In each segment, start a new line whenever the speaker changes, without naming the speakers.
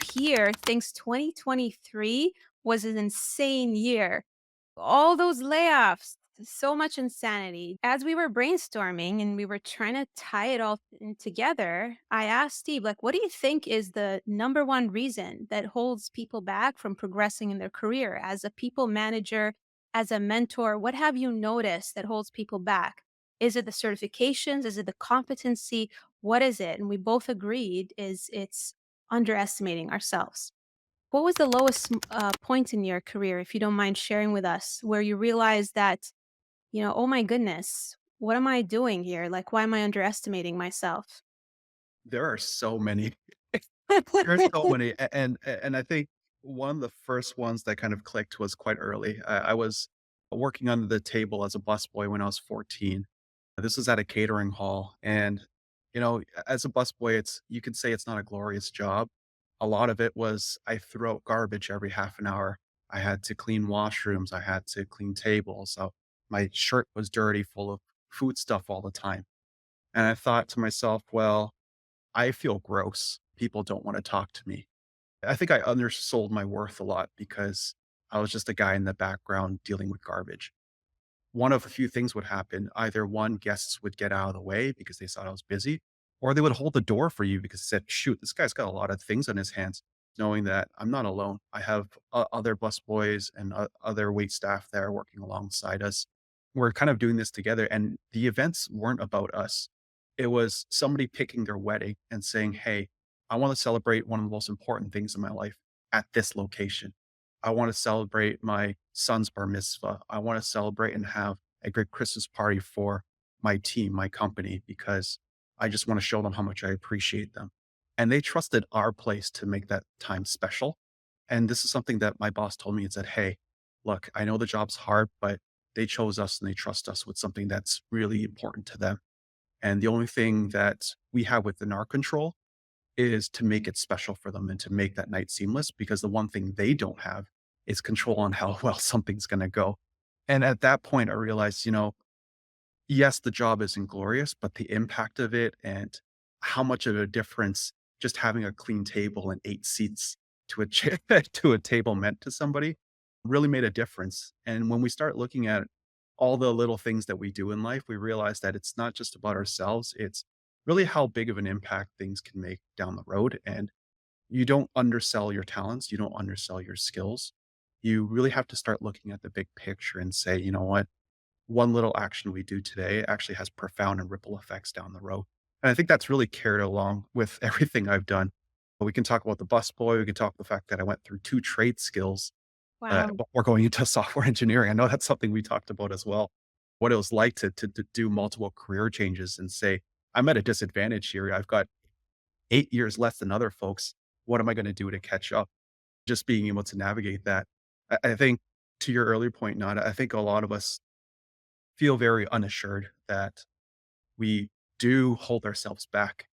here thinks 2023 was an insane year. All those layoffs, so much insanity. As we were brainstorming and we were trying to tie it all together, I asked Steve, like, what do you think is the number one reason that holds people back from progressing in their career as a people manager, as a mentor? What have you noticed that holds people back? Is it the certifications? Is it the competency? What is it? And we both agreed is it's underestimating ourselves. What was the lowest point in your career, if you don't mind sharing with us, where you realized that, oh my goodness, what am I doing here? Like, why am I underestimating myself?
There are so many. There's so many, and I think one of the first ones that kind of clicked was quite early. I was working under the table as a busboy when I was 14. This was at a catering hall, and, as a busboy, you could say it's not a glorious job. A lot of it was I threw out garbage every half an hour. I had to clean washrooms, I had to clean tables, so my shirt was dirty, full of food stuff all the time, and I thought to myself, "Well, I feel gross. People don't wanna talk to me." I think I undersold my worth a lot because I was just a guy in the background dealing with garbage. One of a few things would happen. Either one, guests would get out of the way because they thought I was busy, or they would hold the door for you because they said, "Shoot, this guy's got a lot of things on his hands," knowing that I'm not alone. I have other busboys and other wait staff that are working alongside us. We're kind of doing this together, and the events weren't about us. It was somebody picking their wedding and saying, "Hey, I want to celebrate one of the most important things in my life at this location. I want to celebrate my son's bar mitzvah. I want to celebrate and have a great Christmas party for my team, my company, because I just want to show them how much I appreciate them." And they trusted our place to make that time special. And this is something that my boss told me and said, "Hey, look, I know the job's hard, but they chose us and they trust us with something that's really important to them. And the only thing that we have within our control is to make it special for them and to make that night seamless, because the one thing they don't have is control on how well something's gonna go." And at that point, I realized, yes, the job isn't glorious, but the impact of it and how much of a difference just having a clean table and 8 seats to a chair to a table meant to somebody really made a difference. And when we start looking at all the little things that we do in life, we realize that it's not just about ourselves, it's really how big of an impact things can make down the road. And you don't undersell your talents, you don't undersell your skills. You really have to start looking at the big picture and say, "You know what? One little action we do today actually has profound and ripple effects down the road." And I think that's really carried along with everything I've done. We can talk about the busboy, we can talk the fact that I went through 2 trade skills,
Wow.
before going into software engineering. I know that's something we talked about as well. What it was like to do multiple career changes and say, "I'm at a disadvantage here. I've got 8 years less than other folks. What am I gonna do to catch up?" Just being able to navigate that. I think to your earlier point, Nada, I think a lot of us feel very unassured that we do hold ourselves back,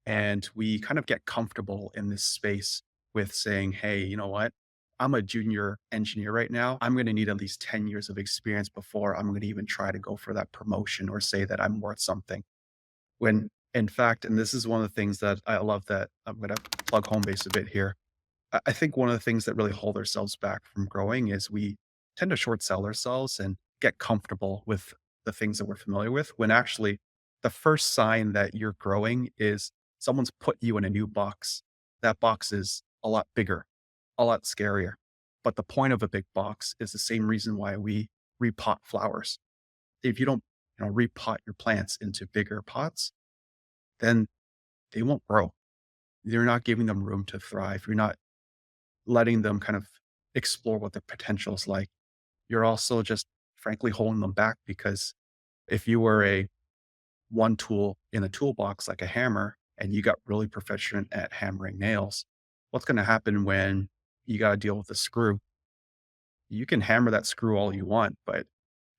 and we kind of get comfortable in this space with saying, "Hey, you know what? I'm a junior engineer right now. I'm going to need at least 10 years of experience before I'm going to even try to go for that promotion or say that I'm worth something." When in fact, and this is one of the things that I love that I'm going to plug home base a bit here. I think one of the things that really hold ourselves back from growing is we tend to short sell ourselves and get comfortable with the things that we're familiar with, when actually the first sign that you're growing is someone's put you in a new box. That box is a lot bigger, a lot scarier. But the point of a big box is the same reason why we repot flowers. If you don't, repot your plants into bigger pots, then they won't grow. You're not giving them room to thrive. You're not letting them kind of explore what their potential is like. You're also just frankly holding them back, because if you were a one tool in a toolbox like a hammer and you got really proficient at hammering nails, what's going to happen when you got to deal with a screw? You can hammer that screw all you want, but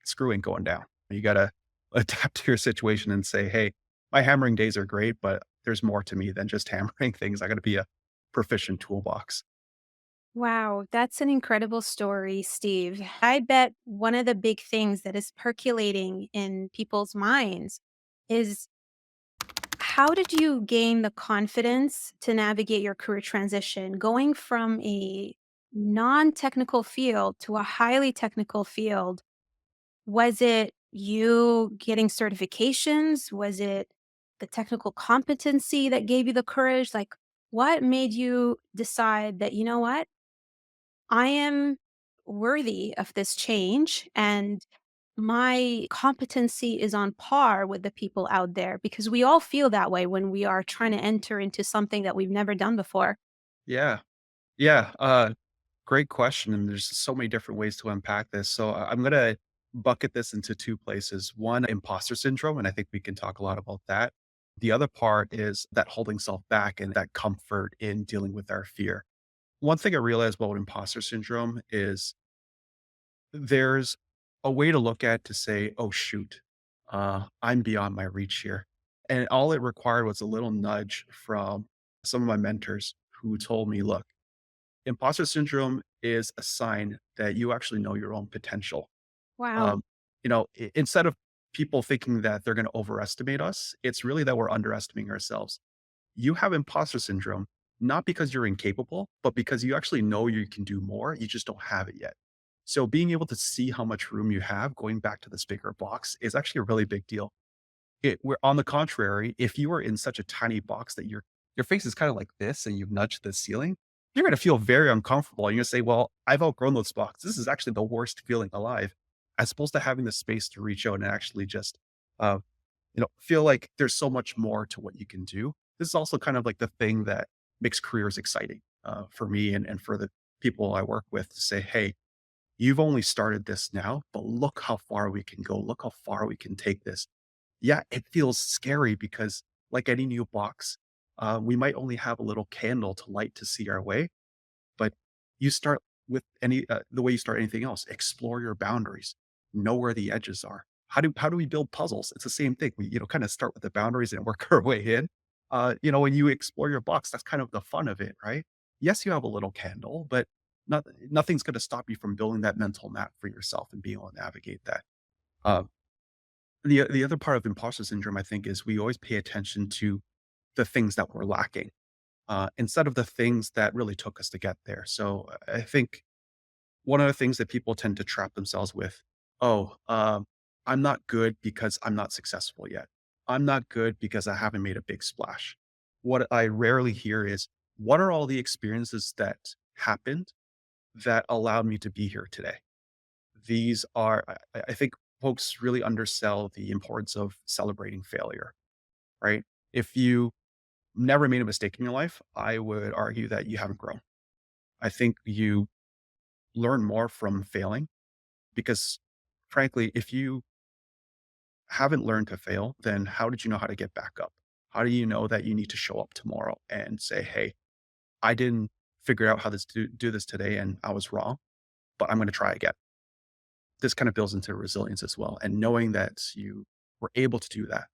screw ain't going down. You got to adapt to your situation and say, "Hey, my hammering days are great, but there's more to me than just hammering things. I got to be a proficient toolbox."
Wow, that's an incredible story, Steve. I bet one of the big things that is percolating in people's minds is How did you gain the confidence to navigate your career transition, going from a non-technical field to a highly technical field? Was it you getting certifications? Was it the technical competency that gave you the courage? Like, what made you decide that, you know what? I am worthy of this change and my competency is on par with the people out there, because we all feel that way when we are trying to enter into something that we've never done before.
Yeah. Yeah. Great question. And there's so many different ways to unpack this. So I'm going to bucket this into two places. One, imposter syndrome. And I think we can talk a lot about that. The other part is that holding self back and that comfort in dealing with our fear. One thing I realized about imposter syndrome is there's a way to look at to say, oh, shoot, I'm beyond my reach here. And all it required was a little nudge from some of my mentors who told me, look, imposter syndrome is a sign that you actually know your own potential.
Wow.
Um, instead of people thinking that they're going to overestimate us, it's really that we're underestimating ourselves. You have imposter syndrome, not because you're incapable, but because you actually know you can do more. You just don't have it yet. So being able to see how much room you have, going back to this bigger box, is actually a really big deal. Where on the contrary, if you are in such a tiny box that your face is kind of like this and you've nudged the ceiling, you're going to feel very uncomfortable. You're going to say, "Well, I've outgrown those boxes. This is actually the worst feeling alive," as opposed to having the space to reach out and actually just, uh, feel like there's so much more to what you can do. This is also kind of like the thing that makes careers exciting for me and for the people I work with to say, "Hey, you've only started this now, but look how far we can go. Look how far we can take this." Yeah, it feels scary because, like any new box, we might only have a little candle to light to see our way, but you start with the way you start anything else. Explore your boundaries, know where the edges are. How do we build puzzles? It's the same thing. We kind of start with the boundaries and work our way in. When you explore your box, that's kind of the fun of it, right? Yes, you have a little candle, but nothing's going to stop you from building that mental map for yourself and being able to navigate that. Um, the other part of imposter syndrome, I think, is we always pay attention to the things that we're lacking, instead of the things that really took us to get there. So I think one of the things that people tend to trap themselves with, oh, I'm not good because I'm not successful yet. I'm not good because I haven't made a big splash. What I rarely hear is, what are all the experiences that happened that allowed me to be here today? These are, I think folks really undersell the importance of celebrating failure, right? If you never made a mistake in your life, I would argue that you haven't grown. I think you learn more from failing because, frankly, if you haven't learned to fail, then how did you know how to get back up? How do you know that you need to show up tomorrow and say, hey, I didn't figure out how to do this today and I was wrong, but I'm going to try again. This kind of builds into resilience as well. And knowing that you were able to do that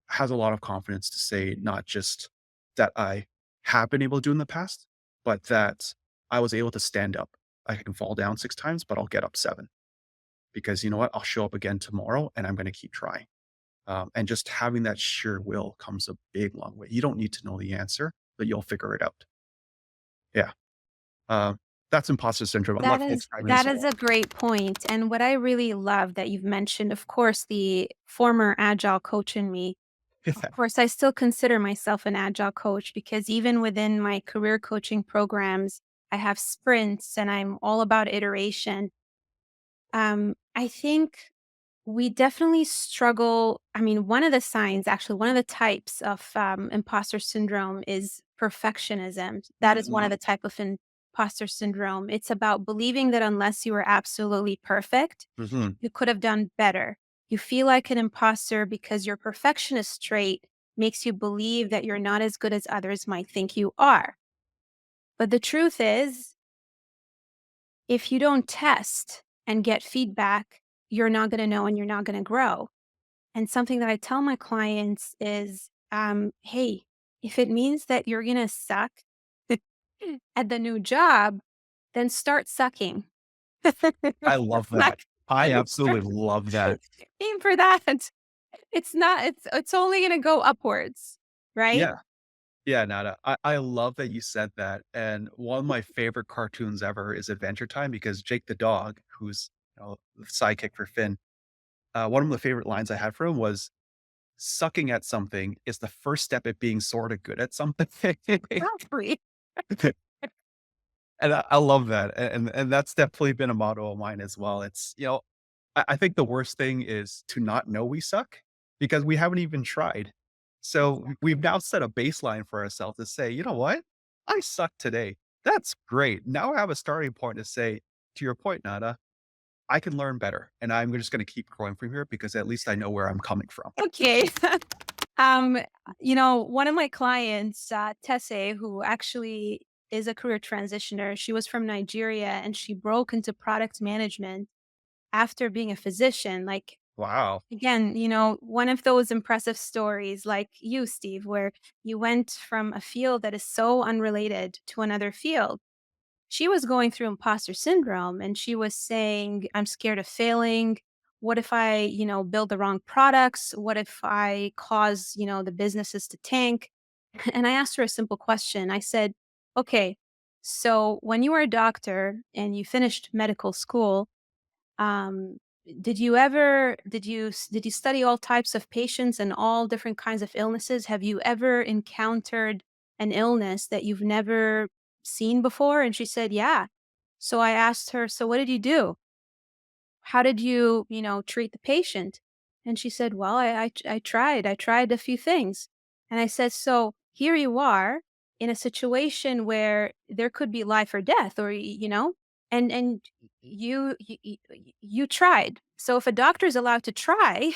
has a lot of confidence to say not just that I have been able to do in the past, but that I was able to stand up. I can fall down 6 times, but I'll get up 7 because you know what? I'll show up again tomorrow and I'm going to keep trying. And just having that sheer will comes a big, long way. You don't need to know the answer, but you'll figure it out. Yeah. Uh, that's imposter syndrome. I'd
That
love
is
folks chime in as
that is
well.
a great point, and what I really love that you've mentioned, of course, the former agile coach in me. Of course, I still consider myself an agile coach because even within my career coaching programs, I have sprints and I'm all about iteration. I think we definitely struggle. I mean, one of the signs, actually, one of the types of imposter syndrome is perfectionism. That is one of
Mhm,
the type of imposter syndrome. It's about believing that unless you are absolutely perfect,
mhm.
you could have done better. You feel like an imposter because your perfectionist trait makes you believe that you're not as good as others might think you are. But the truth is, if you don't test and get feedback, you're not going to know and you're not going to grow. And something that I tell my clients is, hey, if it means that you're going to suck at the new job, then start sucking.
I love that.
Like,
I
start
absolutely love that.
aim for that. It's not, it's only going to go upwards. right?
Yeah. Yeah, Nada. I love that you said that, and one of my favorite cartoons ever is Adventure Time because Jake the dog, who's, the sidekick for Finn, one of the favorite lines I had for him was, "Sucking at something is the first step at being sorta good at something."
Exactly.
And I love that, and that's definitely been a motto of mine as well. It's, I think the worst thing is to not know we suck because we haven't even tried. So we've
Exactly.
now set a baseline for ourselves to say, you know what? I suck today. That's great. Now I have a starting point to say, to your point, Nada, I can learn better. And I'm just going to keep growing from here because at least I know where I'm coming from.
Okay. Um, one of my clients, Tese, who actually is a career transitioner, she was from Nigeria and she broke into product management after being a physician. Like,
Wow.
again, one of those impressive stories like you, Steve, where you went from a field that is so unrelated to another field. She was going through imposter syndrome and she was saying, I'm scared of failing. What if I, build the wrong products? What if I cause, the businesses to tank? And I asked her a simple question. I said, okay, so when you were a doctor and you finished medical school, um, did you study all types of patients and all different kinds of illnesses? Have you ever encountered an illness that you've never seen before? And she said, yeah. So I asked her, so what did you do? How did you, treat the patient? And she said, well, I tried a few things. And I said, so here you are in a situation where there could be life or death, or, and you tried. So if a doctor is allowed to try,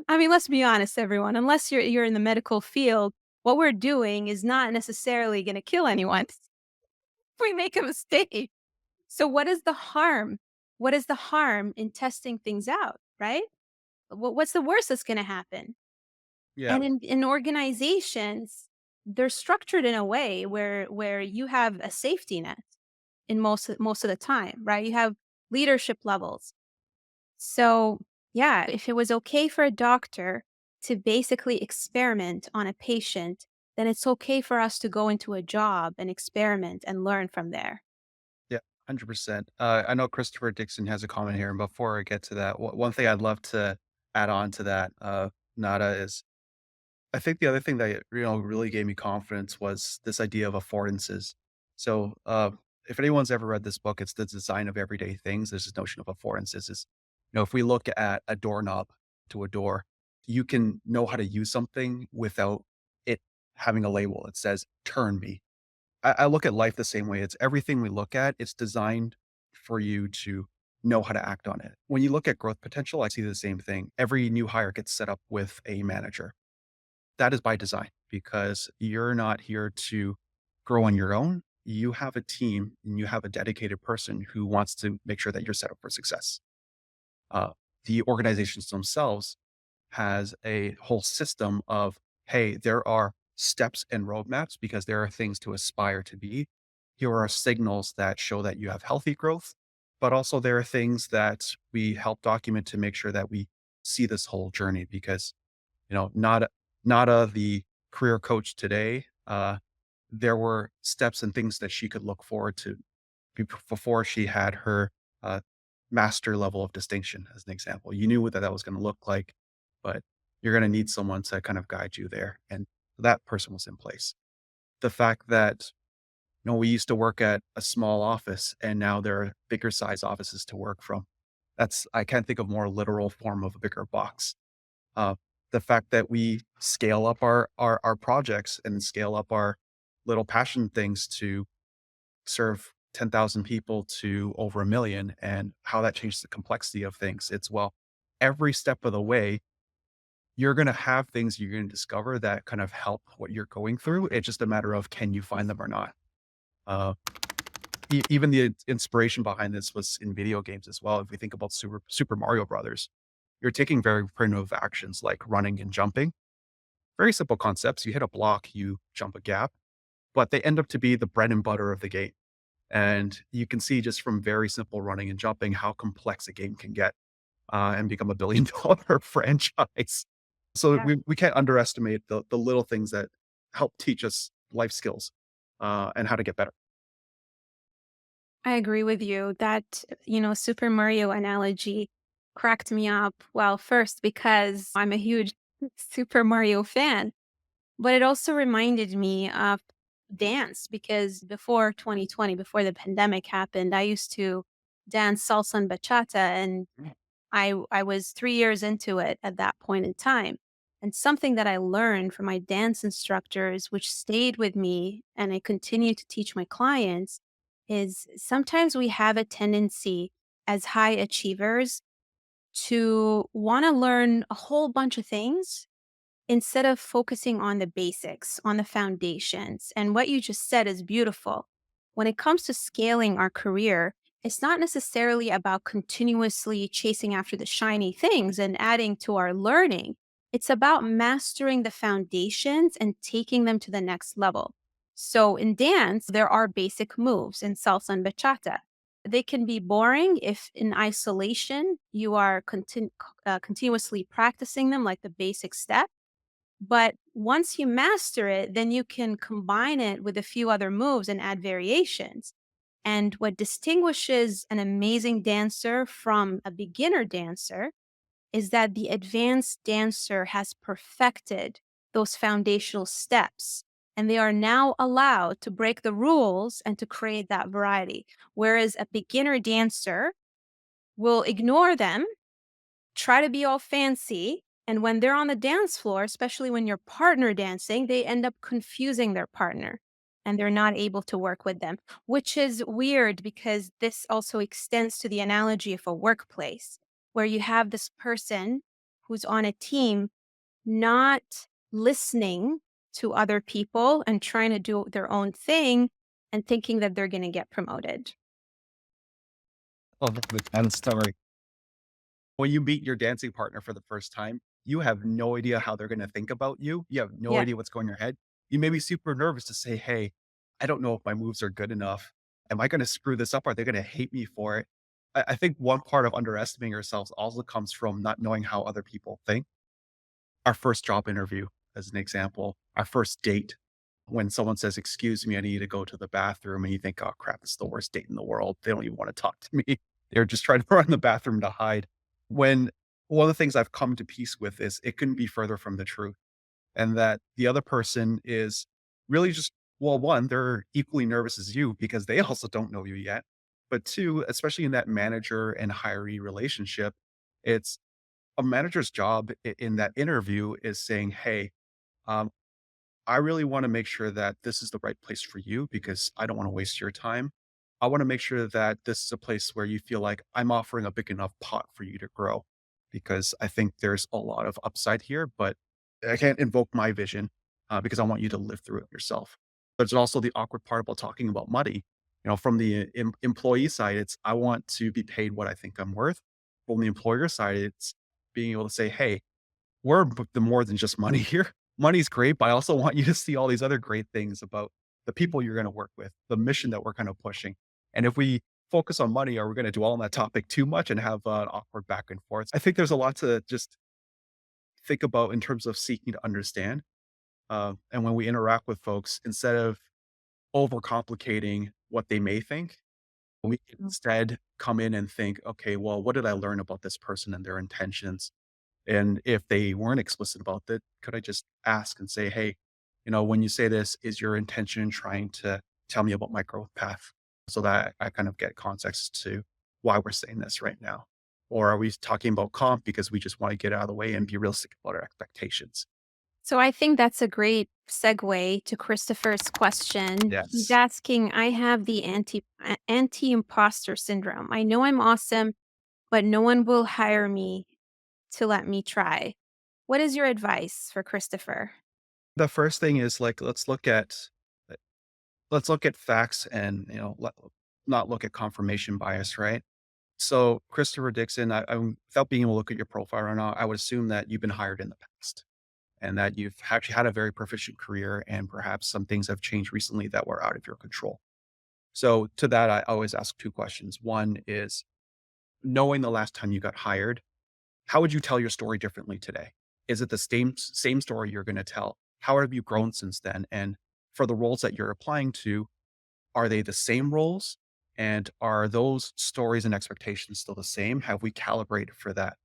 I mean, let's be honest, everyone, unless you're in the medical field, what we're doing is not necessarily going to kill anyone. If we make a mistake. So what is the harm? What is the harm in testing things out, right? What's the worst that's gonna happen?
Yeah.
And in organizations, they're structured in a way where you have a safety net in most of the time, right? You have leadership levels. So, yeah, if it was okay for a doctor to basically experiment on a patient, then it's okay for us to go into a job and experiment and learn from there.
Yeah, 100%. I know Christopher Dixon has a comment here, and before I get to that, one thing I'd love to add on to that, Nada, is I think the other thing that, really gave me confidence was this idea of affordances. So, if anyone's ever read this book, it's The Design of Everyday Things. There's this notion of affordances is, if we look at a doorknob to a door, you can know how to use something without it having a label. It says, turn me. I look at life the same way. It's everything we look at, it's designed for you to know how to act on it. When you look at growth potential, I see the same thing. Every new hire gets set up with a manager. That is by design because you're not here to grow on your own. You have a team and you have a dedicated person who wants to make sure that you're set up for success. Uh, the organizations themselves has a whole system of, hey, there are steps and roadmaps because there are things to aspire to be. Here are signals that show that you have healthy growth, but also there are things that we help document to make sure that we see this whole journey because, not the career coach today. There were steps and things that she could look forward to before she had her uh, master level of distinction, as an example. You knew what that was going to look like, but you're going to need someone to kind of guide you there. And that person was in place. The fact that, we used to work at a small office and now there are bigger size offices to work from. I can't think of more literal form of a bigger box. Uh, the fact that we scale up our projects and scale up our little passion things to serve 10,000 people to over 1,000,000 and how that changes the complexity of things. It's, well, every step of the way, you're going to have things you're going to discover that kind of help what you're going through. It's just a matter of can you find them or not. Uh, even the inspiration behind this was in video games as well. If we think about Super Mario Brothers, you're taking very primitive actions like running and jumping. Very simple concepts. You hit a block, you jump a gap, but they end up to be the bread and butter of the game. And you can see just from very simple running and jumping how complex a game can get and become a $1 billion franchise. So
Yeah.
we can't underestimate the little things that help teach us life skills, and how to get better.
I agree with you. That, Super Mario analogy cracked me up. Well, first, because I'm a huge Super Mario fan, but it also reminded me of dance because before 2020, before the pandemic happened, I used to dance salsa and bachata, and I was 3 years into it at that point in time. And something that I learned from my dance instructors, which stayed with me and I continue to teach my clients, is sometimes we have a tendency as high achievers to wanna learn a whole bunch of things instead of focusing on the basics, on the foundations. And what you just said is beautiful. When it comes to scaling our career, it's not necessarily about continuously chasing after the shiny things and adding to our learning. It's about mastering the foundations and taking them to the next level. So in dance, there are basic moves in salsa and bachata. They can be boring if in isolation you are continuously practicing them, like the basic steps, but once you master it, then you can combine it with a few other moves and add variations. And what distinguishes an amazing dancer from a beginner dancer is that the advanced dancer has perfected those foundational steps. And they are now allowed to break the rules and to create that variety. Whereas a beginner dancer will ignore them, try to be all fancy. And when they're on the dance floor, especially when you're partner dancing, they end up confusing their partner and they're not able to work with them, which is weird because this also extends to the analogy of a workplace where you have this person who's on a team not listening to other people and trying to do their own thing and thinking that they're going to get promoted.
Love the dance story. When you meet your dancing partner for the first time, you have no idea how they're gonna think about you. You have no
Yeah.
idea what's going in your head. You may be super nervous to say, "Hey, I don't know if my moves are good enough. Am I gonna screw this up? Are they gonna hate me for it?" I think one part of underestimating ourselves also comes from not knowing how other people think. Our first job interview, as an example, our first date, when someone says, "Excuse me, I need to go to the bathroom," and you think, "Oh, crap, this is the worst date in the world. They don't even wanna talk to me. They're just trying to run in the bathroom to hide." When one of the things I've come to peace with is it couldn't be further from the truth, and that the other person is really just well, 1, they're equally nervous as you because they also don't know you yet. But 2, especially in that manager and hiree relationship, it's a manager's job in that interview is saying, "Hey, um, I really want to make sure that this is the right place for you because I don't want to waste your time. I want to make sure that this is a place where you feel like I'm offering a big enough pot for you to grow because I think there's a lot of upside here, but I can't invoke my vision because I want you to live through it yourself." There's also the awkward part about talking about money. From the employee side, it's I want to be paid what I think I'm worth. From the employer side, it's being able to say, "Hey, we're the more than just money here. Money's great, but I also want you to see all these other great things about the people you're gonna work with, the mission that we're kind of pushing." And if we focus on money, are we gonna dwell on that topic too much and have an awkward back and forth? I think there's a lot to just think about in terms of seeking to understand. And when we interact with folks, instead of overcomplicating what they may think, we can instead come in and think, okay, well, what did I learn about this person and their intentions? And if they weren't explicit about that, could I just ask and say, "Hey, when you say this, is your intention trying to tell me about my growth path?" So that I kind of get context to why we're saying this right now. Or are we talking about comp because we just want to get out of the way and be realistic about our expectations?
So I think that's a great segue to Christopher's question. He's
Yes.
asking, I have the anti-imposter syndrome. I know I'm awesome, but no one will hire me to let me try. What is your advice for Christopher?
The first thing is like uh, let's look at facts and not look at confirmation bias, right? So Christopher Dixon, without being able to look at your profile right now, I would assume that you've been hired in the past and that you've actually had a very proficient career and perhaps some things have changed recently that were out of your control. So to that, I always ask two questions. One is knowing the last time you got hired, how would you tell your story differently today? Is it the same story you're gonna tell? How have you grown since then? And for the roles that you're applying to, are they the same roles? And are those stories and expectations still the same? Have we calibrated for that?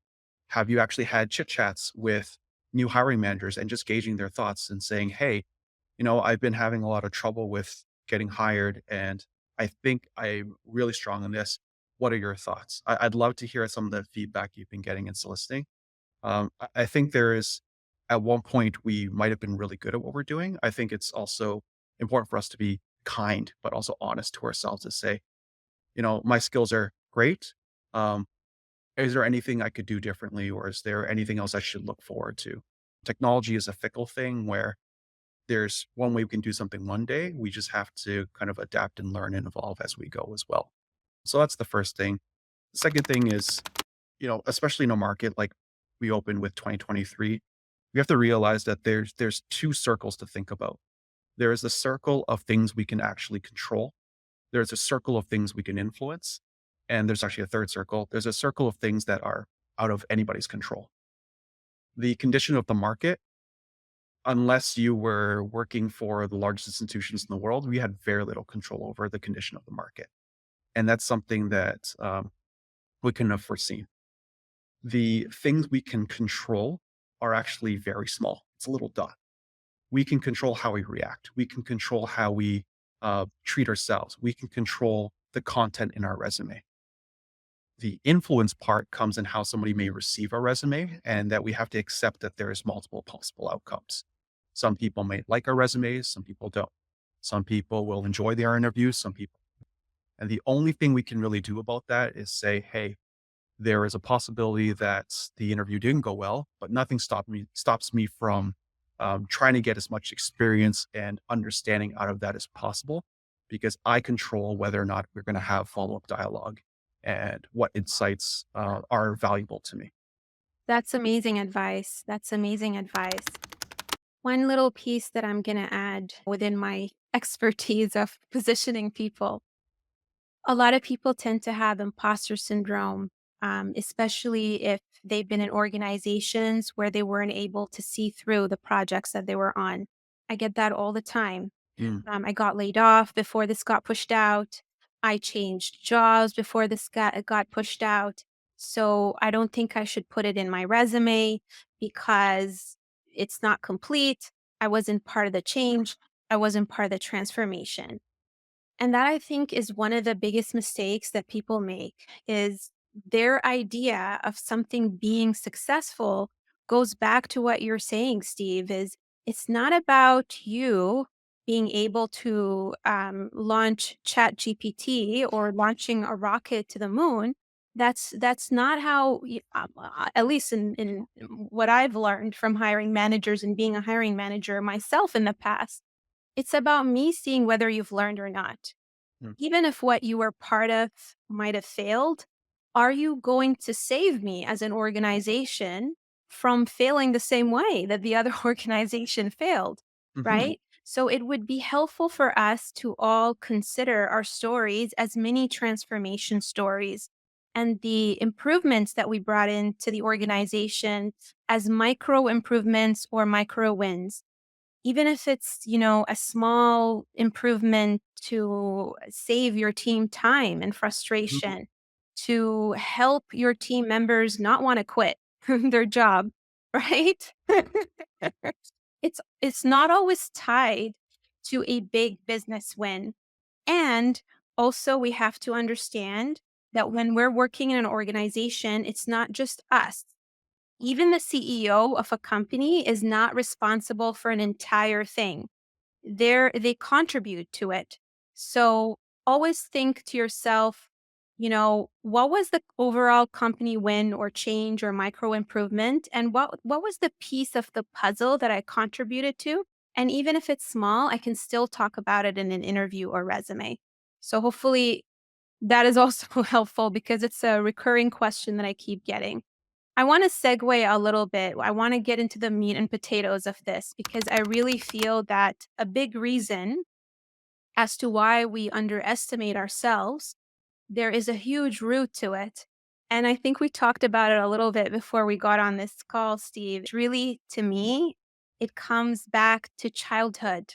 Have you actually had chit chats with new hiring managers and just gauging their thoughts and saying, "Hey, I've been having a lot of trouble with getting hired, and I think I'm really strong on this. What are your thoughts?" I'd love to hear some of the feedback you've been getting and soliciting. I think there is, at one point, we might have been really good at what we're doing. I think it's also important for us to be kind, but also honest to ourselves to say, my skills are great. Um, is there anything I could do differently, or is there anything else I should look forward to? Technology is a fickle thing where there's one way we can do something one day. We just have to kind of adapt and learn and evolve as we go as well. So that's the first thing. The second thing is, especially in a market like we opened with 2023, we have to realize that there's two circles to think about. There is a circle of things we can actually control. There's a circle of things we can influence. And there's actually a third circle. There's a circle of things that are out of anybody's control. The condition of the market, unless you were working for the largest institutions in the world, we had very little control over the condition of the market. And that's something that we couldn't have foreseen. The things we can control are actually very small. It's a little dot. We can control how we react. We can control how we treat ourselves. We can control the content in our resume. The influence part comes in how somebody may receive our resume, and that we have to accept that there is multiple possible outcomes. Some people may like our resumes, some people don't. Some people will enjoy our interviews, some people. And the only thing we can really do about that is say, hey, there is a possibility that the interview didn't go well, but nothing stops me from trying to get as much experience and understanding out of that as possible, because I control whether or not we're going to have follow up dialogue and what insights are valuable to me.
That's amazing advice. That's amazing advice. One little piece that I'm going to add within my expertise of positioning people. A lot of people tend to have imposter syndrome, especially if they've been in organizations where they weren't able to see through the projects that they were on. I get that all the time.
Mm,
I got laid off before this got pushed out. I changed jobs before this got pushed out. So I don't think I should put it in my resume because it's not complete. I wasn't part of the change. I wasn't part of the transformation. And that I think is one of the biggest mistakes that people make is their idea of something being successful goes back to what you're saying, Steve, is it's not about you being able to launch chat gpt or launching a rocket to the moon. That's not how at least in what I've learned from hiring managers and being a hiring manager myself in the past, it's about me seeing whether you've learned or not.
mm,
Even if what you were part of might have failed, are you going to save me as an organization from failing the same way that the other organization failed?
mhm,
Right? So it would be helpful for us to all consider our stories as mini transformation stories and the improvements that we brought into the organization as micro improvements or micro wins, even if it's, a small improvement to save your team time and
mhm,
frustration, to help your team members not want to quit their job, right? It's not always tied to a big business win. And also we have to understand that when we're working in an organization, it's not just us. Even the CEO of a company is not responsible for an entire thing. They contribute to it. So always think to yourself, what was the overall company win or change or micro improvement? And what was the piece of the puzzle that I contributed to? And even if it's small, I can still talk about it in an interview or resume. So hopefully that is also helpful because it's a recurring question that I keep getting. I want to segue a little bit. I want to get into the meat and potatoes of this because I really feel that a big reason as to why we underestimate ourselves, there is a huge root to it. And I think we talked about it a little bit before we got on this call, Steve. Really, to me, it comes back to childhood,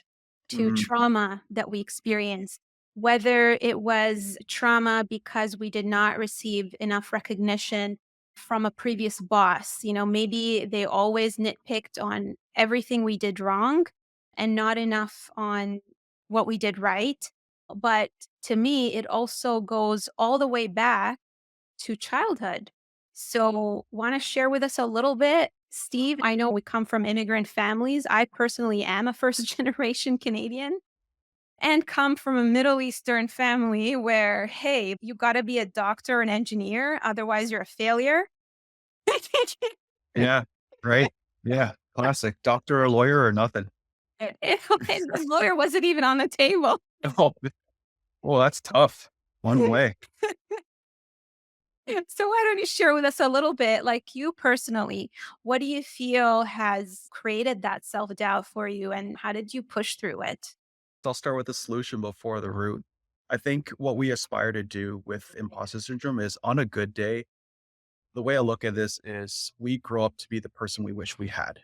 to
Mm,
trauma that we experienced, whether it was trauma because we did not receive enough recognition from a previous boss. Maybe they always nitpicked on everything we did wrong and not enough on what we did right. But to me, it also goes all the way back to childhood. So, want to share with us a little bit, Steve? I know we come from immigrant families. I personally am a first generation Canadian and come from a Middle Eastern family where, hey, you got to be a doctor, an engineer, otherwise, you're a failure.
yeah, right. Yeah, classic. Doctor or lawyer or nothing.
And the lawyer wasn't even on the table.
Oh, well, that's tough. One way.
So why don't you share with us a little bit, like you personally, what do you feel has created that self-doubt for you and how did you push through it?
So I'll start with the solution before the root. I think what we aspire to do with imposter syndrome is on a good day, the way I look at this is we grow up to be the person we wish we had.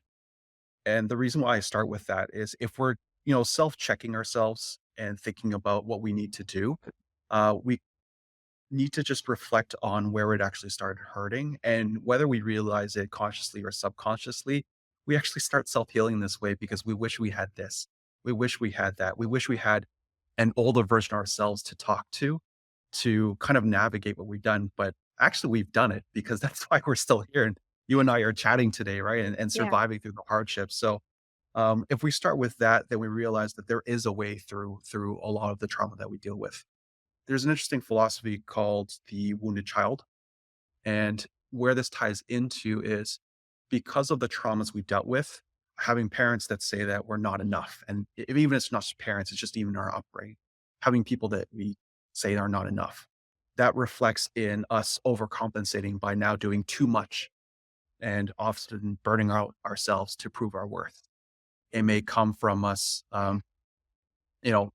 And the reason why I start with that is if we're, self-checking ourselves and thinking about what we need to do, we need to just reflect on where it actually started hurting. And whether we realize it consciously or subconsciously, we actually start self healing this way because we wish we had this. We wish we had that. We wish we had an older version of ourselves to talk to kind of navigate what we've done. But actually, we've done it because that's why we're still here. And you and I are chatting today, right? And
Yeah.
surviving through the hardships. So, if we start with that, then we realize that there is a way through a lot of the trauma that we deal with. There's an interesting philosophy called the wounded child. And where this ties into is because of the traumas we've dealt with, having parents that say that we're not enough. And even if it's not just parents, it's just even our upbringing, having people that we say are not enough. That reflects in us overcompensating by now doing too much and often burning out ourselves to prove our worth. It may come from us you know,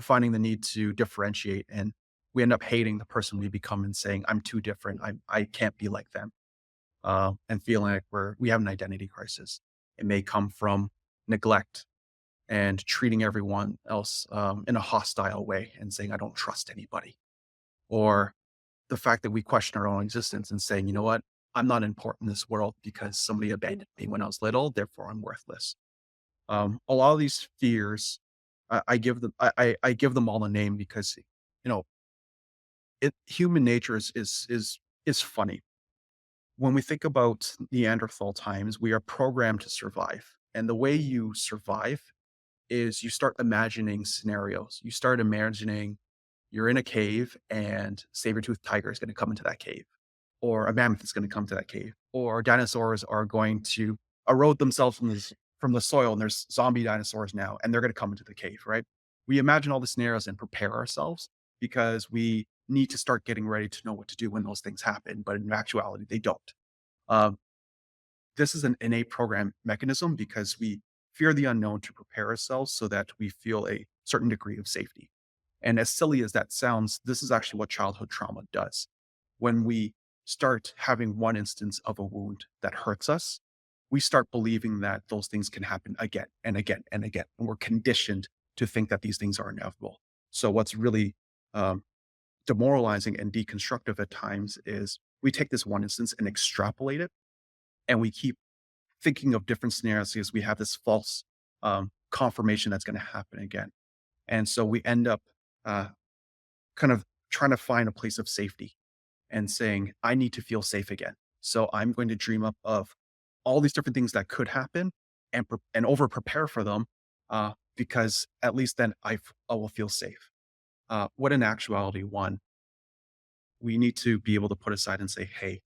finding the need to differentiate, and we end up hating the person we become and saying, "I'm too different. I can't be like them," and feeling like we have an identity crisis. It may come from neglect and treating everyone else in a hostile way and saying, "I don't trust anybody," or the fact that we question our own existence and saying, "You know what? I'm not important in this world because somebody abandoned me when I was little. Therefore, I'm worthless." A lot of these fears, I give them all a name because, know, human nature is funny. When we think about Neanderthal times, we are programmed to survive. And the way you survive is you start imagining scenarios. You start imagining you're in a cave and saber-toothed tiger is going to come into that cave, or a mammoth is going to come to that cave, or dinosaurs are going to erode themselves from the soil and there's zombie dinosaurs now and they're going to come into the cave, right? We imagine all the scenarios and prepare ourselves because we need to start getting ready to know what to do when those things happen. But in actuality, they don't. Um, this is an innate program mechanism because we fear the unknown to prepare ourselves so that we feel a certain degree of safety. And as silly as that sounds, this is actually what childhood trauma does. When we start having one instance of a wound that hurts us, we start believing that those things can happen again and again and again. And we're conditioned to think that these things are inevitable. So, what's really um, demoralizing and deconstructive at times is we take this one instance and extrapolate it, and we keep thinking of different scenarios because we have this false confirmation that's going to happen again. And so we end up uh, kind of trying to find a place of safety and saying, I need to feel safe again. So I'm going to dream up of all these different things that could happen and over prepare for them because at least then I will feel safe. What in actuality, one, we need to be able to put aside and say, hey,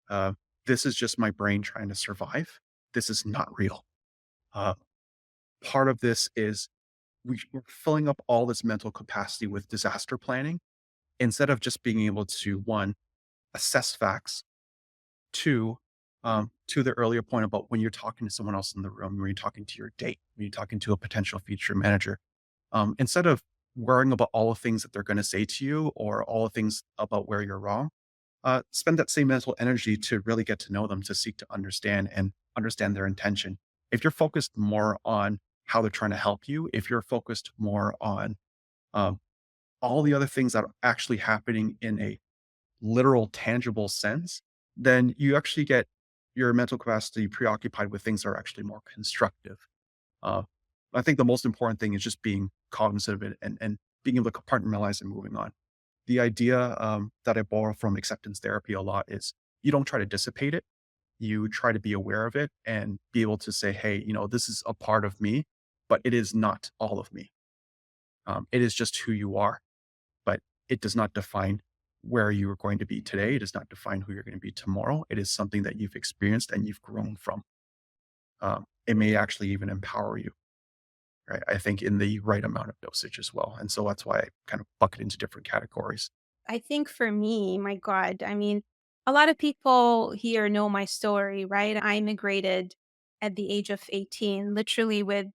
uh, this is just my brain trying to survive. This is not real. Uh, Part of this is we're filling up all this mental capacity with disaster planning instead of just being able to, one, assess facts. Two, to the earlier point about when you're talking to someone else in the room, when you're talking to your date, when you're talking to a potential future manager, instead of worrying about all the things that they're going to say to you or all the things about where you're wrong, spend that same mental energy to really get to know them, to seek to understand and understand their intention. If you're focused more on how they're trying to help you, if you're focused more on um, all the other things that are actually happening in a literal, tangible sense, then you actually get your mental capacity preoccupied with things that are actually more constructive. Uh, I think the most important thing is just being cognizant of it and being able to compartmentalize and moving on. The idea that I borrow from acceptance therapy a lot is you don't try to dissipate it. You try to be aware of it and be able to say, hey, this is a part of me, but it is not all of me. It is just who you are, but it does not define where you are going to be today. It does not define who you're going to be tomorrow. It is something that you've experienced and you've grown from. It may actually even empower you, right? I think in the right amount of dosage as well. And so that's why I kind of bucket into different categories.
I think for me, my God, I mean, a lot of people here know my story, right? I immigrated at the age of 18, literally with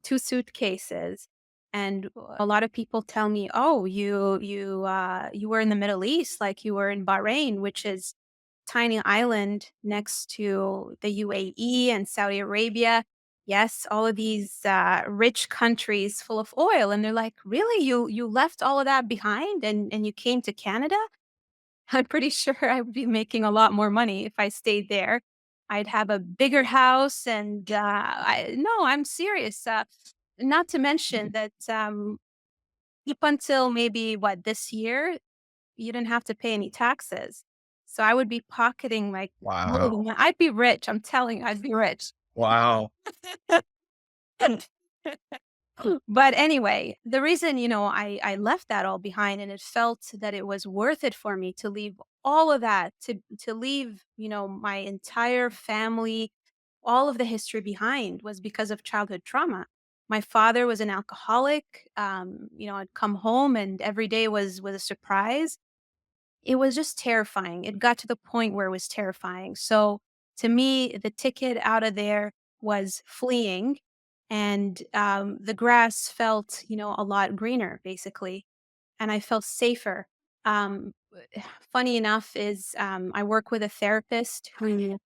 2 suitcases. And a lot of people tell me, "Oh, you were in the Middle East, like you were in Bahrain, which is tiny island next to the UAE and Saudi Arabia." Yes, all of these rich countries full of oil, and they're like, "Really? You left all of that behind and you came to Canada?" I'm pretty sure I would be making a lot more money if I stayed there. I'd have a bigger house, and no, I'm serious. Not to mention that up until maybe what this year, you didn't have to pay any taxes. So I would be pocketing like all of
Wow.
the I'd be rich. I'm telling you, I'd be rich.
Wow.
But anyway, the reason, I left that all behind and it felt that it was worth it for me to leave all of that, to leave, my entire family, all of the history behind was because of childhood trauma. My father was an alcoholic. I'd come home and every day was a surprise. It was just terrifying. It got to the point where it was terrifying. So to me, the ticket out of there was fleeing, and the grass felt, a lot greener, basically, and I felt safer. Funny enough is I work with a therapist who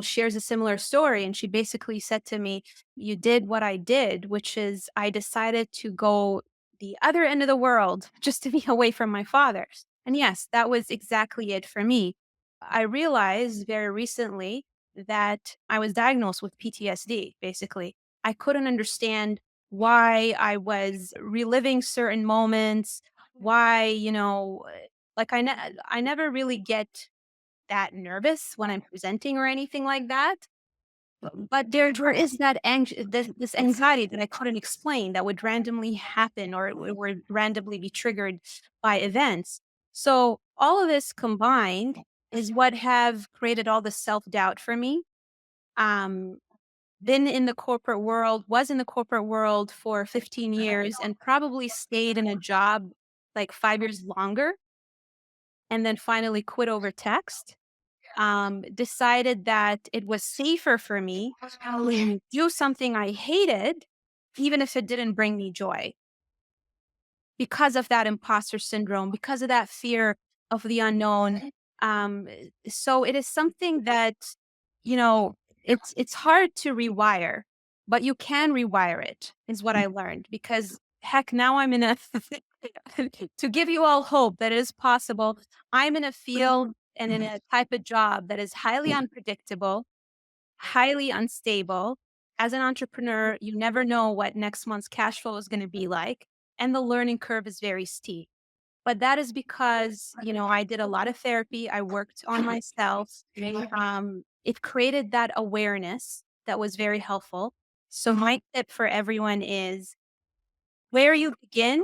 shares a similar story. And she basically said to me, "You did what I did, which is I decided to go the other end of the world just to be away from my father." And yes, that was exactly it for me. I realized very recently that I was diagnosed with PTSD, basically. I couldn't understand why I was reliving certain moments, why, like I never really get that nervous when I'm presenting or anything like that. But there is that this anxiety that I couldn't explain that would randomly happen or it would randomly be triggered by events. So all of this combined is what have created all the self-doubt for me. Um, been in the corporate world, was in the corporate world for 15 years and probably stayed in a job like 5 years longer and then finally quit over text. Decided that it was safer for me to do something I hated, even if it didn't bring me joy, because of that imposter syndrome, because of that fear of the unknown. So it is something that, you know, it's hard to rewire, but you can rewire it, is what I learned. Because heck, now I'm in a to give you all hope that it is possible. I'm in a field and in a type of job that is highly unpredictable, highly unstable. As an entrepreneur, you never know what next month's cash flow is going to be like, and the learning curve is very steep. But that is because, I did a lot of therapy. I worked on myself. It created that awareness that was very helpful. So my tip for everyone is where you begin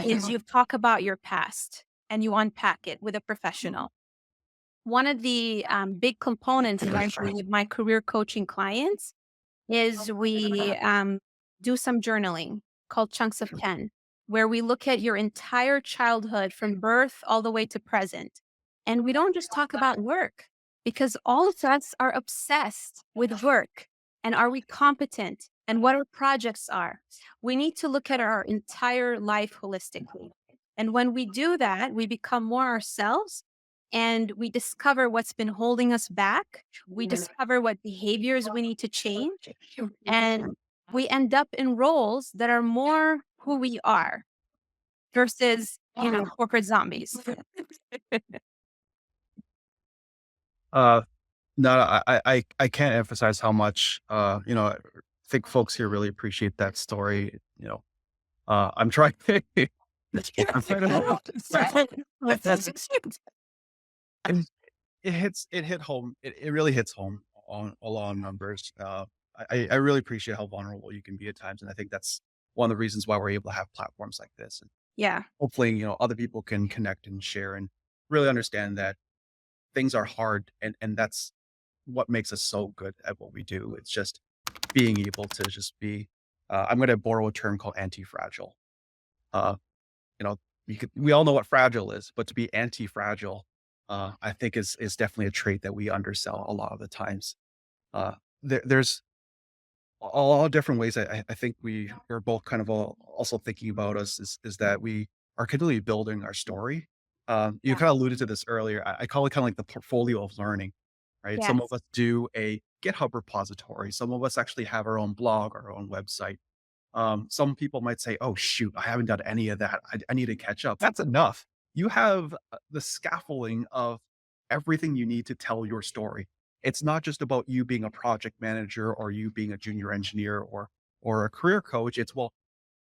is you talk about your past and you unpack it with a professional. One of the big components actually with my career coaching clients is we do some journaling called Chunks of 10, where we look at your entire childhood from birth all the way to present. And we don't just talk about work because all of us are obsessed with work. And are we competent? And what our projects are? We need to look at our entire life holistically. And when we do that, we become more ourselves. and we discover what's been holding us back. We discover what behaviors we need to change, and we end up in roles that are more who we are versus, corporate zombies.
Uh, no, I can't emphasize how much, I think folks here really appreciate that story. I'm trying I'm trying to and it hit home. It really hits home on a lot of numbers. I really appreciate how vulnerable you can be at times, and I think that's one of the reasons why we're able to have platforms like this. And
Yeah,
hopefully, other people can connect and share and really understand that things are hard, and that's what makes us so good at what we do. It's just being able to just be. I'm going to borrow a term called anti-fragile. Uh, you know, we all know what fragile is, but to be anti-fragile, I think is definitely a trait that we undersell a lot of the times. Uh, there's a lot of different ways. I think we're both kind of all also thinking about us is that we are continually building our story. You
yeah,
kind of alluded to this earlier. I call it kind of like the portfolio of learning, right? Some of
yes.
us do a GitHub repository. Some of us actually have our own blog, our own website. Some people might say, "Oh shoot, I haven't done any of that. I need to catch up." That's enough. You have the scaffolding of everything you need to tell your story. It's not just about you being a project manager or you being a junior engineer or a career coach. It's, well,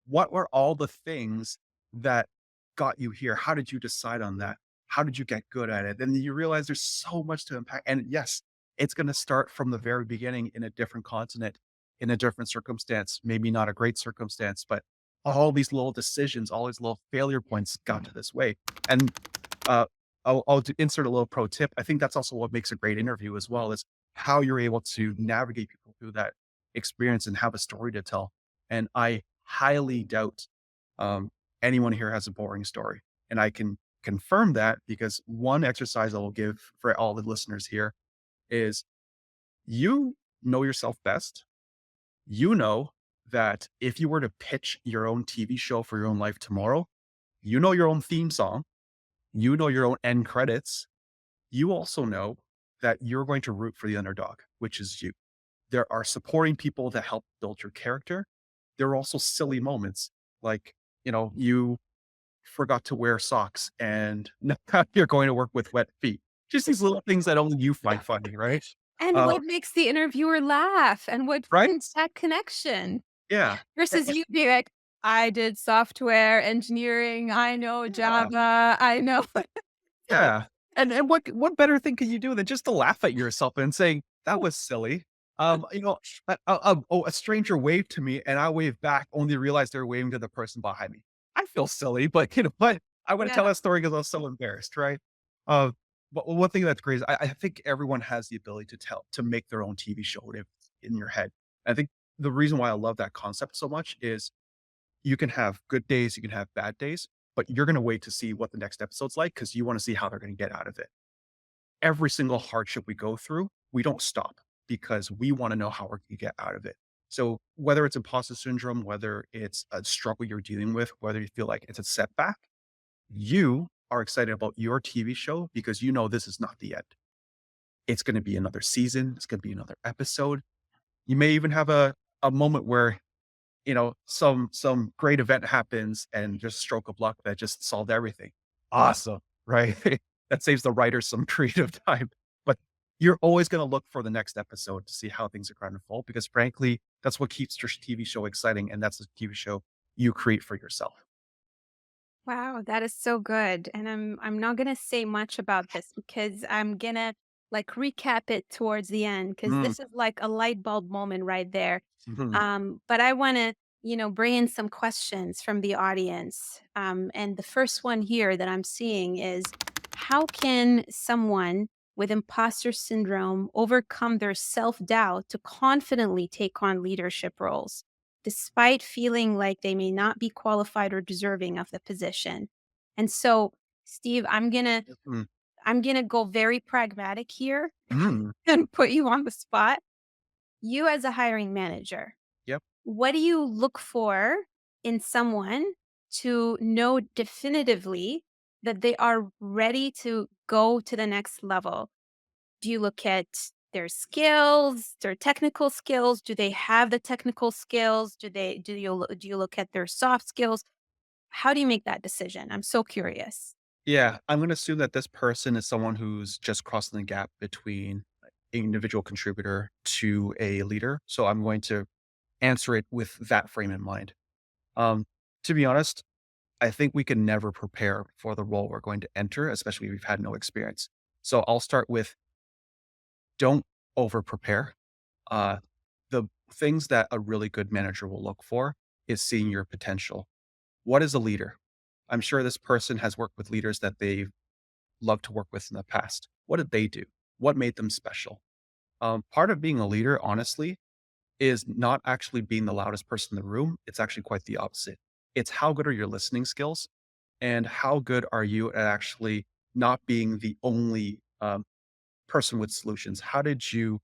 what were all the things that got you here? How did you decide on that? How did you get good at it? And you realize there's so much to impact. And yes, it's going to start from the very beginning in a different continent, in a different circumstance, maybe not a great circumstance, but all these little decisions, all these little failure points got to this way. And uh, insert a little pro tip. I think that's also what makes a great interview as well, is how you're able to navigate people through that experience and have a story to tell. And I highly doubt um, anyone here has a boring story. And I can confirm that because one exercise I will give for all the listeners here is, you know yourself best. You know that if you were to pitch your own TV show for your own life tomorrow, you know your own theme song, you know your own end credits. You also know that you're going to root for the underdog, which is you. There are supporting people that help build your character. There are also silly moments like, you forgot to wear socks and now you're going to work with wet feet. Just these little things that only you find funny, right?
And
Uh,
what makes the interviewer laugh and what
right?
forms that connection
Yeah.
versus you being like, "I did software engineering, I know
Yeah.
Java, I know."
Yeah, and what better thing can you do than just to laugh at yourself and saying, "That was silly." A stranger waved to me and I waved back, only to realize they were waving to the person behind me. I feel silly, but you know what? I wanna tell
Yeah.
that story because I was so embarrassed, right? Uh, but one thing that's great is I think everyone has the ability to make their own TV show in your head. I think the reason why I love that concept so much is you can have good days, you can have bad days, but you're gonna wait to see what the next episode's like because you wanna see how they're gonna get out of it. Every single hardship we go through, we don't stop because we wanna know how we're gonna get out of it. So whether it's imposter syndrome, whether it's a struggle you're dealing with, whether you feel like it's a setback, you are excited about your TV show because you know this is not the end. It's gonna be another season, it's gonna be another episode. You may even have a moment where some great event happens and just stroke of luck that just solved everything. Awesome, right? That saves the writers some creative time. But you're always going to look for the next episode to see how things are going to unfold because frankly, that's what keeps your TV show exciting. And that's the TV show you create for yourself.
Wow, that is so good. And I'm not gonna say much about this because I'm gonna like recap it towards the end because
Mm,
this is like a light bulb moment right there.
mhm,
But I wanna, bring in some questions from the audience. And the first one here that I'm seeing is, how can someone with imposter syndrome overcome their self-doubt to confidently take on leadership roles, despite feeling like they may not be qualified or deserving of the position? And so, Steve,
mm,
I'm going to go very pragmatic here
mm.
and put you on the spot. You as a hiring manager,
Yep.
what do you look for in someone to know definitively that they are ready to go to the next level? Do you look at their skills, their technical skills? Do they have the technical skills? Do you look at their soft skills? How do you make that decision? I'm so curious.
Yeah, I'm gonna assume that this person is someone who's just crossing the gap between individual contributor to a leader. So I'm going to answer it with that frame in mind. Um, to be honest, I think we can never prepare for the role we're going to enter, especially if we've had no experience. So I'll start with don't over prepare. Uh, the things that a really good manager will look for is seeing your potential. What is a leader? I'm sure this person has worked with leaders that they've loved to work with in the past. What did they do? What made them special? Part of being a leader, honestly, is not actually being the loudest person in the room. It's actually quite the opposite. It's how good are your listening skills and how good are you at actually not being the only person with solutions? How did you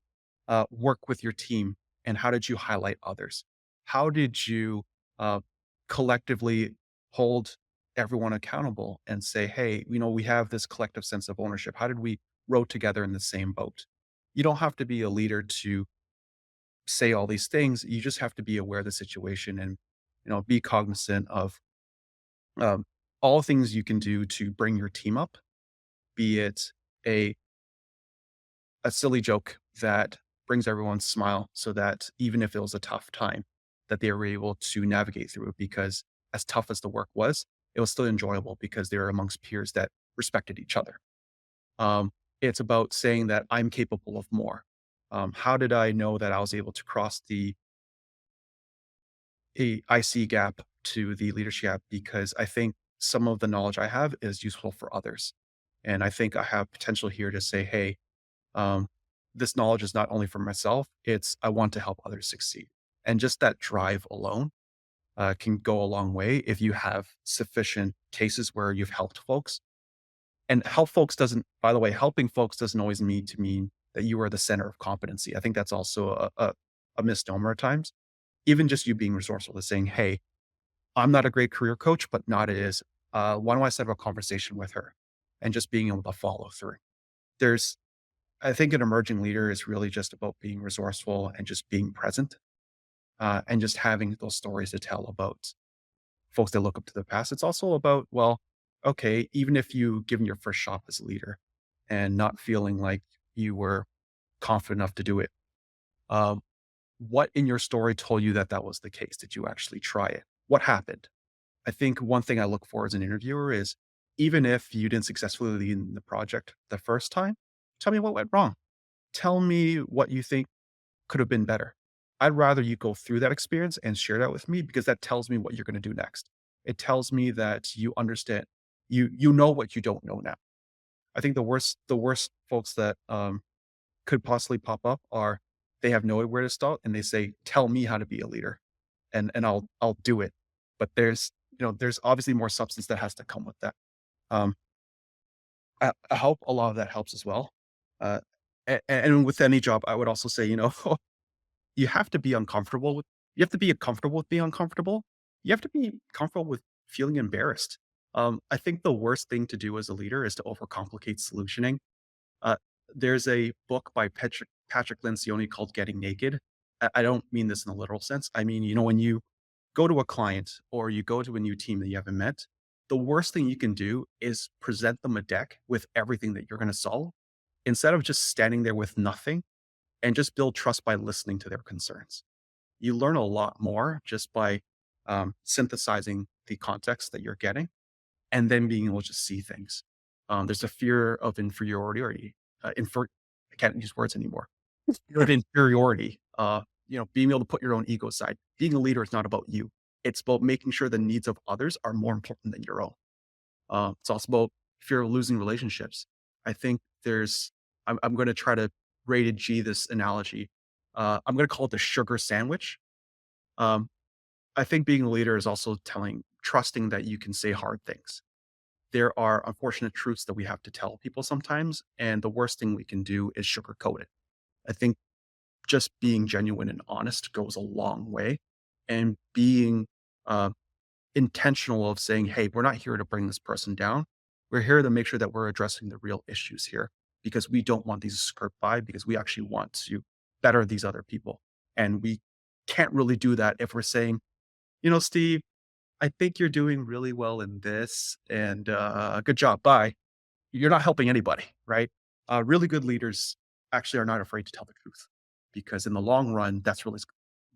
work with your team and how did you highlight others? How did you uh, collectively hold everyone accountable and say, hey, we have this collective sense of ownership. How did we row together in the same boat? You don't have to be a leader to say all these things. You just have to be aware of the situation and be cognizant of um, all things you can do to bring your team up, be it a a silly joke that brings everyone's smile so that even if it was a tough time, that they were able to navigate through it because as tough as the work was, it was still enjoyable because they were amongst peers that respected each other. Um, it's about saying that I'm capable of more. How did I know that I was able to cross the IC gap to the leadership gap? Because I think some of the knowledge I have is useful for others. And I think I have potential here to say, hey, um, this knowledge is not only for myself, it's I want to help others succeed. And just that drive alone can go a long way if you have sufficient cases where you've helped folks. And help folks doesn't, by the way, helping folks doesn't always mean that you are the center of competency. I think that's also a misnomer at times. Even just you being resourceful is saying, hey, I'm not a great career coach, but Nada is. Why don't I set up a conversation with her and just being able to follow through? There's I think an emerging leader is really just about being resourceful and just being present, and just having those stories to tell about folks that look up to the past. It's also about, well, okay, even if you given your first shot as a leader and not feeling like you were confident enough to do it, um, what in your story told you that that was the case? Did you actually try it? What happened? I think one thing I look for as an interviewer is even if you didn't successfully lead in the project the first time, tell me what went wrong. Tell me what you think could have been better. I'd rather you go through that experience and share that with me because that tells me what you're going to do next. It tells me that you understand, you know what you don't know now. I think the worst folks that could possibly pop up are they have nowhere where to start and they say, "Tell me how to be a leader," and I'll do it. But there's obviously more substance that has to come with that. Um, I hope a lot of that helps as well. Uh, and with any job, I would also say, you have to be uncomfortable with you have to be comfortable with being uncomfortable. You have to be comfortable with feeling embarrassed. I think the worst thing to do as a leader is to overcomplicate solutioning. Uh, there's a book by Patrick Lencioni called Getting Naked. I don't mean this in a literal sense. I mean, when you go to a client or you go to a new team that you haven't met, the worst thing you can do is present them a deck with everything that you're going to solve instead of just standing there with nothing and just build trust by listening to their concerns. You learn a lot more just by synthesizing the context that you're getting and then being able to see things. There's a fear of inferiority or I can't use words anymore. Fear of inferiority. Being able to put your own ego aside. Being a leader is not about you. It's about making sure the needs of others are more important than your own. It's also about fear of losing relationships. I think I'm going to try to rated G this analogy. I'm going to call it the sugar sandwich. Um, I think being a leader is also trusting that you can say hard things. There are unfortunate truths that we have to tell people sometimes, and the worst thing we can do is sugarcoat it. I think just being genuine and honest goes a long way, and being uh, intentional of saying, "Hey, we're not here to bring this person down. We're here to make sure that we're addressing the real issues here because we don't want these to skirt by because we actually want to better these other people. And we can't really do that if we're saying, Steve, I think you're doing really well in this and good job. Bye. You're not helping anybody, right? Really good leaders actually are not afraid to tell the truth because in the long run, that's really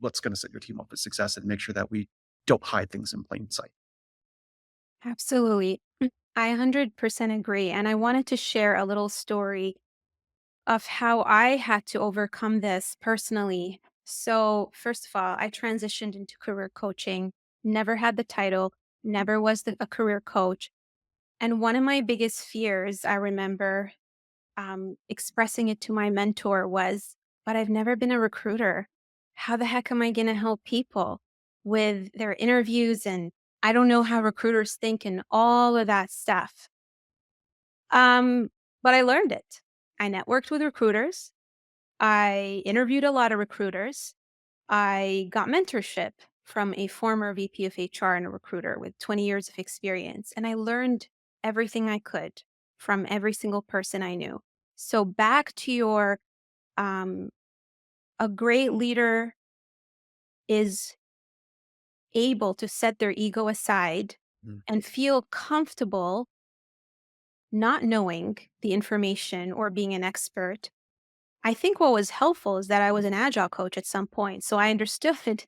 what's going to set your team up for success and make sure that we don't hide things in plain sight.
Absolutely. I 100% agree. And I wanted to share a little story of how I had to overcome this personally. So, first of all, I transitioned into career coaching, never had the title, never was a career coach. And one of my biggest fears, I remember expressing it to my mentor, was, but I've never been a recruiter. How the heck am I going to help people with their interviews? And I don't know how recruiters think and all of that stuff. Um, but I learned it. I networked with recruiters. I interviewed a lot of recruiters. I got mentorship from a former VP of HR and a recruiter with 20 years of experience. And I learned everything I could from every single person I knew. So, back to your um, a great leader is able to set their ego aside
Mm.
and feel comfortable not knowing the information or being an expert. I think what was helpful is that I was an agile coach at some point. So I understood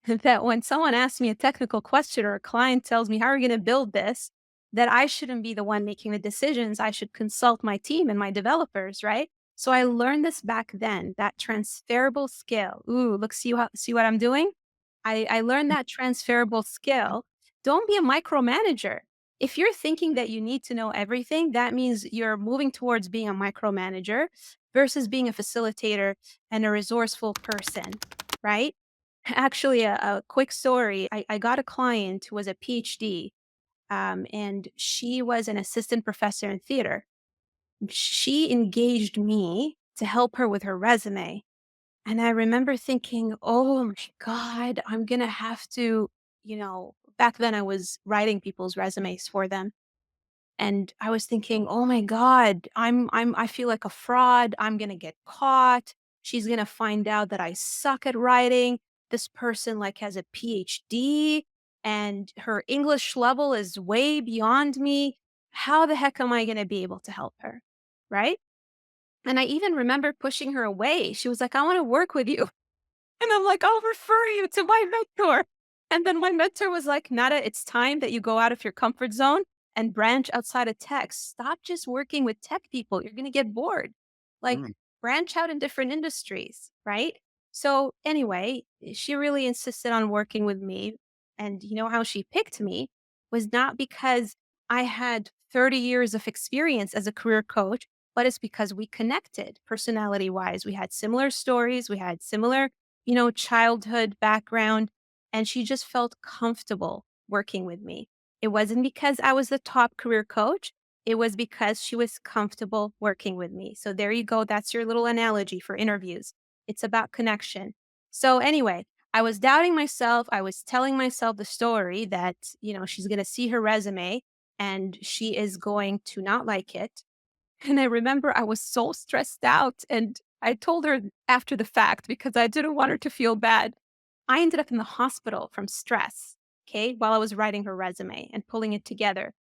that when someone asks me a technical question or a client tells me, how are we going to build this? That I shouldn't be the one making the decisions. I should consult my team and my developers, right? So I learned this back then, that transferable skill. Ooh, look, see what I'm doing? I learned that transferable skill. Don't be a micromanager. If you're thinking that you need to know everything, that means you're moving towards being a micromanager versus being a facilitator and a resourceful person, right? Actually, a quick story. I got a client who was a PhD, and she was an assistant professor in theater. She engaged me to help her with her resume. And I remember thinking, oh my God, I'm going to have to, back then I was writing people's resumes for them. And I was thinking, "Oh my god, I feel like a fraud. I'm gonna get caught. She's gonna find out that I suck at writing. This person, like, has a PhD, and her English level is way beyond me. How the heck am I gonna be able to help her?" Right? And I even remember pushing her away. She was like, "I wanna work with you." And I'm like, "I'll refer you to my mentor." And then my mentor was like, "Nada, it's time that you go out of your comfort zone and branch outside of tech. Stop just working with tech people. You're going to get bored. Like,
Mm.
branch out in different industries." Right. So, anyway, she really insisted on working with me. And you know how she picked me was not because I had 30 years of experience as a career coach, but it's because we connected personality wise. We had similar stories, we had similar childhood background, and she just felt comfortable working with me. It wasn't because I was the top career coach. It was because she was comfortable working with me. So there you go. That's your little analogy for interviews. It's about connection. So anyway, I was doubting myself. I was telling myself the story that, she's going to see her resume and she is going to not like it. And I remember I was so stressed out, and I told her after the fact because I didn't want her to feel bad. I ended up in the hospital from stress, okay, while I was writing her resume and pulling it together.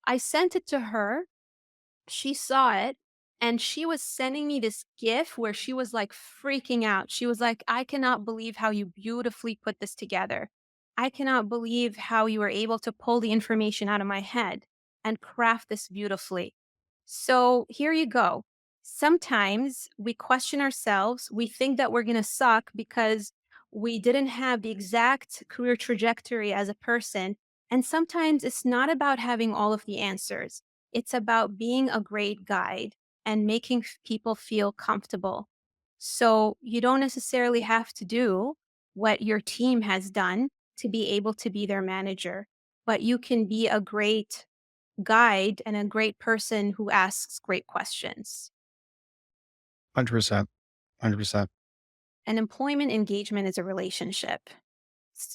I sent it to her. She saw it, and she was sending me this GIF where she was like freaking out. She was like, "I cannot believe how you beautifully put this together. I cannot believe how you were able to pull the information out of my head and craft this beautifully." So here you go. Sometimes we question ourselves. We think that we're going to suck because we didn't have the exact career trajectory as a person. And sometimes it's not about having all of the answers. It's about being a great guide and making people feel comfortable. So you don't necessarily have to do what your team has done to be able to be their manager, but you can be a great guide and a great person who asks great questions.
100%. 100%.
And employment engagement is a relationship.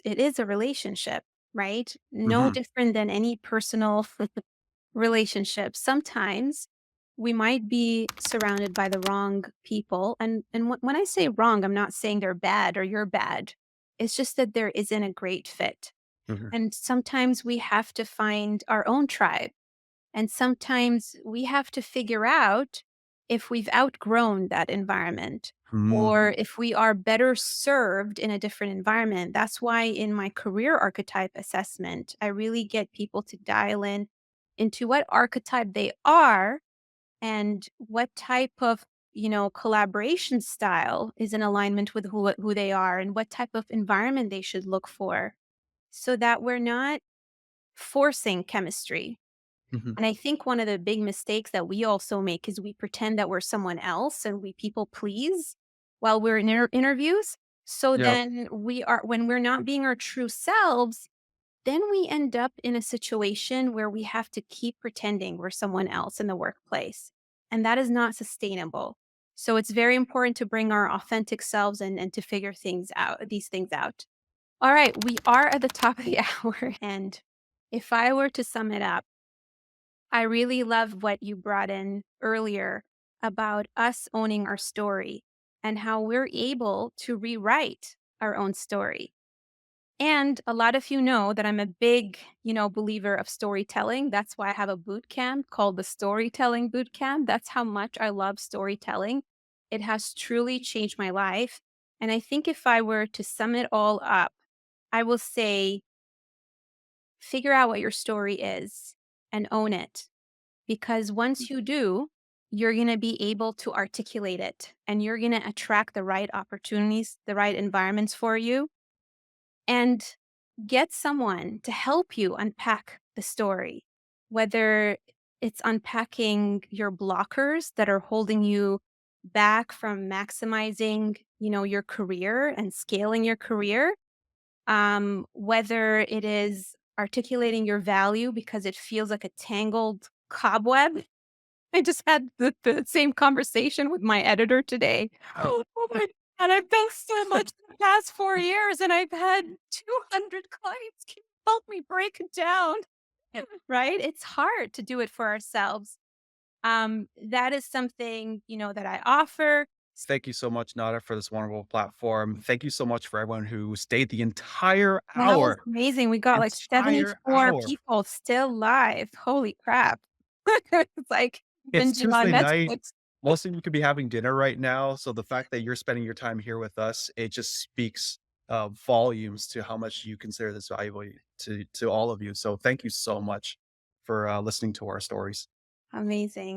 It is a relationship, right? No
Mhm.
different than any personal relationships. Sometimes we might be surrounded by the wrong people, and when I say wrong, I'm not saying they're bad or you're bad. It's just that there isn't a great fit.
Mhm.
And sometimes we have to find our own tribe. And sometimes we have to figure out if we've outgrown that environment or
Mm.
if we are better served in a different environment. That's why in my career archetype assessment, I really get people to dial in into what archetype they are and what type of collaboration style is in alignment with who they are and what type of environment they should look for so that we're not forcing chemistry.
Mhm.
And I think one of the big mistakes that we also make is we pretend that we're someone else and we people please while we're in interviews. So
Yep.
then when we're not being our true selves, then we end up in a situation where we have to keep pretending we're someone else in the workplace. And that is not sustainable. So it's very important to bring our authentic selves and to figure these things out. All right, we are at the top of the hour. And if I were to sum it up, I really love what you brought in earlier about us owning our story and how we're able to rewrite our own story. And a lot of you know that I'm a big, believer of storytelling. That's why I have a boot camp called the Storytelling Boot Camp. That's how much I love storytelling. It has truly changed my life. And I think if I were to sum it all up, I will say figure out what your story is and own it because once you do, you're going to be able to articulate it and you're going to attract the right opportunities, the right environments for you, and get someone to help you unpack the story, whether it's unpacking your blockers that are holding you back from maximizing, your career and scaling your career, whether it is articulating your value because it feels like a tangled cobweb. I just had the same conversation with my editor today. Oh my god, I've done so much in the past 4 years, and I've had 200 clients. Can you help me break it down? Right? It's hard to do it for ourselves. That is something, that I offer.
Thank you so much, Nada, for this wonderful platform. Thank you so much for everyone who stayed the entire
That was
hour.
amazing. We got like
Entire
74
hour.
people still live. Holy crap. It's like
It's
binging on
Tuesday night.
Netflix.
Most of you could be having dinner right now. So the fact that you're spending your time here with us, it just speaks volumes to how much you consider this valuable to all of you. So thank you so much for listening to our stories.
Amazing.